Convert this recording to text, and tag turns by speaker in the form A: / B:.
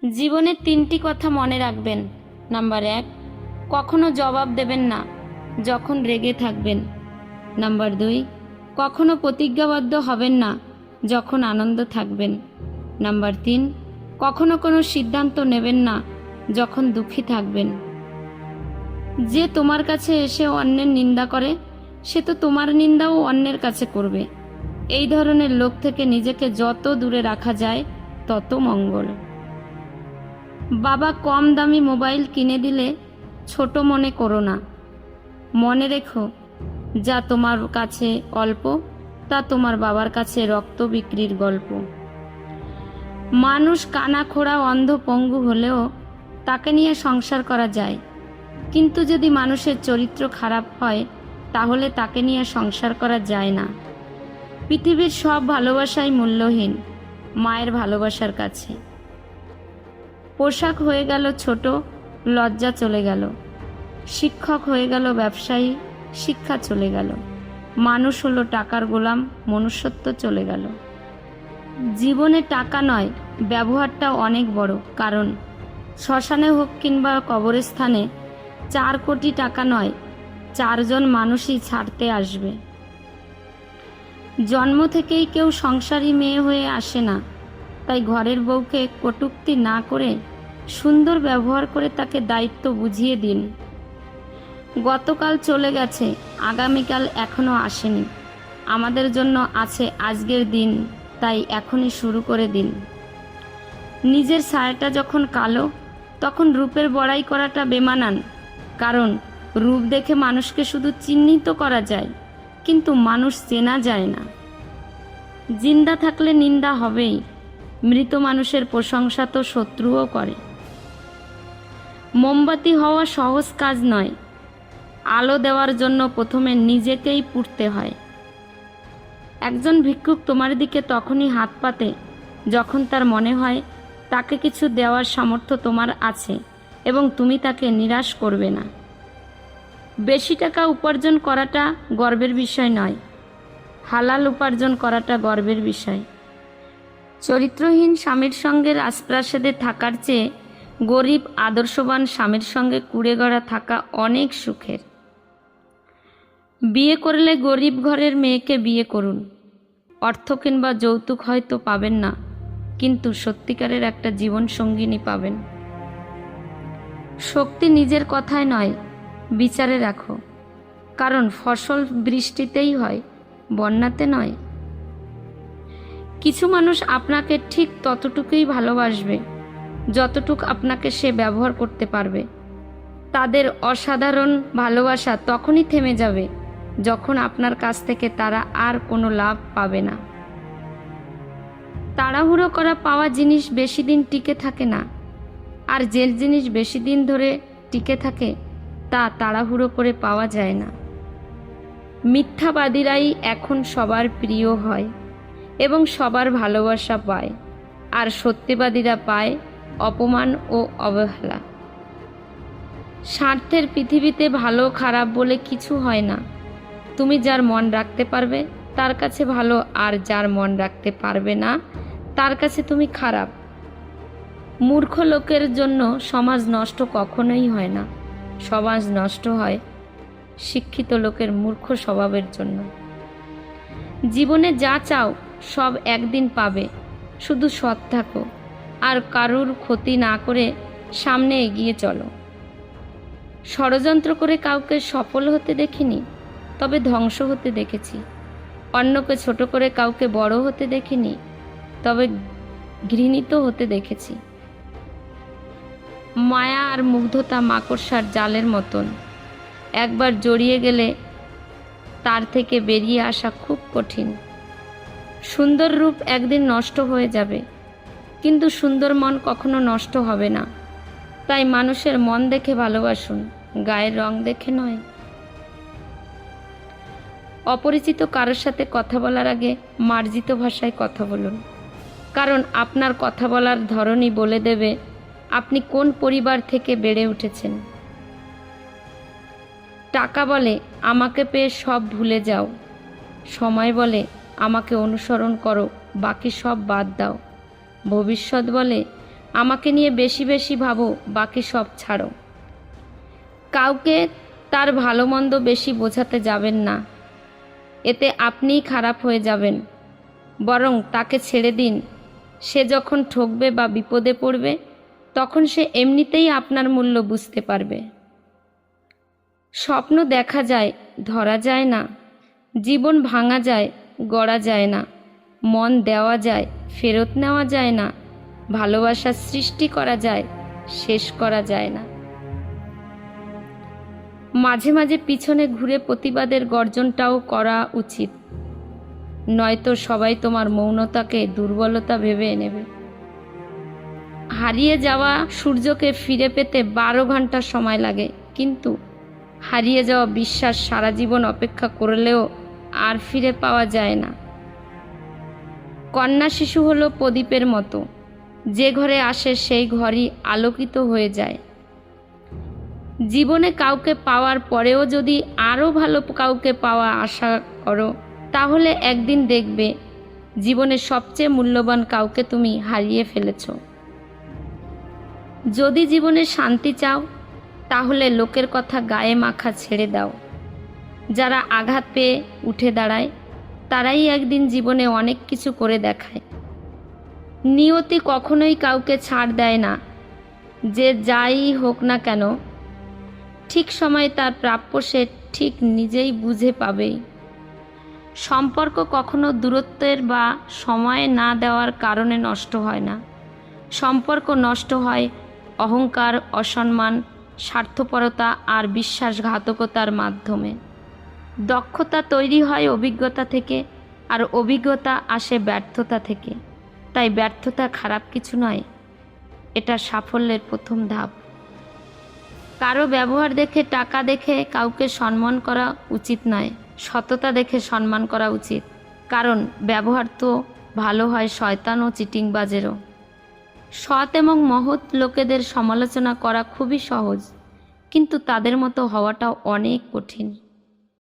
A: জীবনের 3টি কথা মনে রাখবেন। নাম্বার 1, কখনো জবাব দেবেন না যখন রেগে থাকবেন। নাম্বার 2, কখনো প্রতিজ্ঞাবদ্ধ হবেন না যখন আনন্দ থাকবেন। নাম্বার 3, কখনো কোনো সিদ্ধান্ত নেবেন না যখন দুঃখী থাকবেন। যে তোমার কাছে এসে অন্যের নিন্দা করে সে তো তোমার নিন্দাও অন্যের কাছে করবে। এই ধরনের লোক থেকে নিজেকে যত দূরে রাখা যায় তত মঙ্গল। বাবা কম দামি মোবাইল কিনে দিলে ছোট মনে করো না। মনে রেখো, যা তোমার কাছে অল্প তা তোমার বাবার কাছে রক্ত বিক্রির গল্প। মানুষ কানা খোড়া অন্ধ পঙ্গু হলেও তাকে নিয়ে সংসার করা যায়, কিন্তু যদি মানুষের চরিত্র খারাপ হয় তাহলে তাকে নিয়ে সংসার করা যায় না। পৃথিবীর সব ভালোবাসাই মূল্যহীন মায়ের ভালোবাসার কাছে। পোশাক হয়ে গেল ছোট, লজ্জা চলে গেল। শিক্ষক হয়ে গেল ব্যবসায়ী, শিক্ষা চলে গেল। মানুষ হলো টাকার গোলাম, মনুষ্যত্ব চলে গেল। জীবনে টাকা নয়, ব্যবহারটা অনেক বড়। কারণ শ্মশানে হোক কিংবা কবরস্থানে 4 কোটি টাকা নয়, 4 জন মানুষই ছাড়তে আসবে। জন্ম থেকেই কেউ সংসারী মেয়ে হয়ে আসে না, তাই ঘরের বউকে কটূক্তি না করে সুন্দর ব্যবহার করে তাকে দায়িত্ব বুঝিয়ে দিন। গতকাল চলে গেছে, আগামীকাল এখনো আসেনি। আমাদের জন্য আছে আজকের দিন, তাই এখনই শুরু করে দিন। নিজের ছায়াটা যখন কালো তখন রূপের বড়াই করাটা বেমানান। কারণ রূপ দেখে মানুষকে শুধু চিহ্নিত করা যায়, কিন্তু মানুষ চেনা যায় না। জিন্দা থাকলে নিন্দা হবেই, মৃত মানুষের প্রশংসা তো শত্রুও করে। মোমবাতি হওয়া সহজ কাজ নয়, আলো দেওয়ার জন্য প্রথমে নিজেকেই পুড়তে হয়। একজন ভিক্ষুক তোমার দিকে তখনই হাত পাতে যখন তার মনে হয় তাকে কিছু দেওয়ার সামর্থ্য তোমার আছে এবং তুমি তাকে নিরাশ করবে না। বেশি টাকা উপার্জন করাটা গর্বের বিষয় নয়, হালাল উপার্জন করাটা গর্বের বিষয়। চরিত্রহীন স্বামীর সঙ্গে রাজপ্রাসাদে থাকার চেয়ে গরিব আদর্শবান স্বামীর সঙ্গে কুঁড়েগড়া থাকা অনেক সুখের। বিয়ে করলে গরিব ঘরের মেয়েকে বিয়ে করুন। অর্থ কিংবা যৌতুক হয়তো পাবেন না, কিন্তু সত্যিকারের একটা জীবন সঙ্গিনী পাবেন। শক্তি নিজের কথায় নয়, বিচারে রাখো। কারণ ফসল বৃষ্টিতেই হয়, বন্যাতে নয়। কিছু মানুষ আপনাকে ঠিক ততটুকুই ভালোবাসবে যতটুক আপনাকে সে ব্যবহার করতে পারবে। তাদের অসাধারণ ভালোবাসা তখনই থেমে যাবে যখন আপনার কাছ থেকে তারা আর কোনো লাভ পাবে না। তাড়াহুড়ো করা পাওয়া জিনিস বেশি দিন টিকে থাকে না, আর যে জিনিস বেশি দিন ধরে টিকে থাকে তা তাড়াহুড়ো করে পাওয়া যায় না। মিথ্যাবাদীরাই এখন সবার প্রিয় হয় এবং সবার ভালোবাসা পায়, আর সত্যবাদীরা পায় অপমান ও অবহেলা। স্বার্থের পৃথিবীতে ভালো খারাপ বলে কিছু হয় না। তুমি যার মন রাখতে পারবে তার কাছে ভালো, আর যার মন রাখতে পারবে না তার কাছে তুমি খারাপ। মূর্খ লোকের জন্য সমাজ নষ্ট কখনোই হয় না, সমাজ নষ্ট হয় শিক্ষিত লোকের মূর্খ স্বভাবের জন্য। জীবনে যা চাও সব একদিন পাবে, শুধু সৎ থাকো আর কারুর ক্ষতি না করে সামনে এগিয়ে চলো। ষড়যন্ত্র করে কাউকে সফল হতে দেখিনি, তবে ধ্বংস হতে দেখেছি। অন্যকে ছোট করে কাউকে বড় হতে দেখিনি, তবে ঘৃণিত হতে দেখেছি। মায়া আর মুগ্ধতা মাকড়সার জালের মতন, একবার জড়িয়ে গেলে তার থেকে বেরিয়ে আসা খুব কঠিন। সুন্দর রূপ একদিন নষ্ট হয়ে যাবে, কিন্তু সুন্দর মন কখনো নষ্ট হবে না। তাই মানুষের মন দেখে ভালোবাসুন, গায়ের রং দেখে নয়। অপরিচিত কারোর সাথে কথা বলার আগে মার্জিত ভাষায় কথা বলুন, কারণ আপনার কথা বলার ধরনই বলে দেবে আপনি কোন পরিবার থেকে বেড়ে উঠেছেন। টাকা বলে আমাকে পেয়ে সব ভুলে যাও, সময় বলে আমাকে অনুসরণ করো, বাকি সব বাদ দাও। ভবিষ্যৎ বলে আমাকে নিয়ে বেশি বেশি ভাবো, বাকি সব ছাড়ো। কাউকে তার ভালো মন্দ বেশি বোঝাতে যাবেন না, এতে আপনিই খারাপ হয়ে যাবেন। বরং তাকে ছেড়ে দিন। সে যখন ঠকবে বা বিপদে পড়বে, তখন সে এমনিতেই আপনার মূল্য বুঝতে পারবে। স্বপ্ন দেখা যায়, ধরা যায় না। জীবন ভাঙা যায়, গড়া যায় না। মন দেওয়া যায়, ফেরত নেওয়া যায় না। ভালোবাসা সৃষ্টি করা যায়, শেষ করা যায় না। মাঝে মাঝে পিছনে ঘুরে প্রতিবাদের গর্জনটাও করা উচিত, নয়তো সবাই তোমার মৌনতাকে দুর্বলতা ভেবে নেবে। হারিয়ে যাওয়া সূর্যকে ফিরে পেতে 12 ঘন্টা সময় লাগে, কিন্তু হারিয়ে যাওয়া বিশ্বাস সারা জীবন অপেক্ষা করলেও আর ফিরে পাওয়া যায় না। কন্যা শিশু হলো প্রদীপের মতো, যে ঘরে আসে সেই ঘরই আলোকিত হয়ে যায়। জীবনে কাউকে পাওয়ার পরেও যদি আরও ভালো কাউকে পাওয়া আশা করো, তাহলে একদিন দেখবে জীবনের সবচেয়ে মূল্যবান কাউকে তুমি হারিয়ে ফেলেছ। যদি জীবনে শান্তি চাও, তাহলে লোকের কথা গায়ে মাখা ছেড়ে দাও। যারা আঘাত পেয়ে উঠে দাঁড়ায়, তারাই একদিন জীবনে অনেক কিছু করে দেখায়। নিয়তি কখনোই কাউকে ছাড় দেয় না। যে যাই হোক না কেন, ঠিক সময়ে তার প্রাপ্য সে ঠিক নিজেই বুঝে পাবেই। সম্পর্ক কখনো দূরত্বের বা সময় না দেওয়ার কারণে নষ্ট হয় না। সম্পর্ক নষ্ট হয় অহংকার, অসম্মান, স্বার্থপরতা আর বিশ্বাসঘাতকতার মাধ্যমে। দক্ষতা তৈরি হয় অভিজ্ঞতা থেকে, আর অভিজ্ঞতা আসে ব্যর্থতা থেকে। তাই ব্যর্থতা খারাপ কিছু নয়, এটা সাফল্যের প্রথম ধাপ। কারো ব্যবহার দেখে, টাকা দেখে কাউকে সম্মান করা উচিত নয়, সততা দেখে সম্মান করা উচিত। কারণ ব্যবহার তো ভালো হয় শয়তান ও চিটিংবাজেরও। সৎ এবং মহৎ লোকেদের সমালোচনা করা খুবই সহজ, কিন্তু তাদের মতো হওয়াটাও অনেক কঠিন।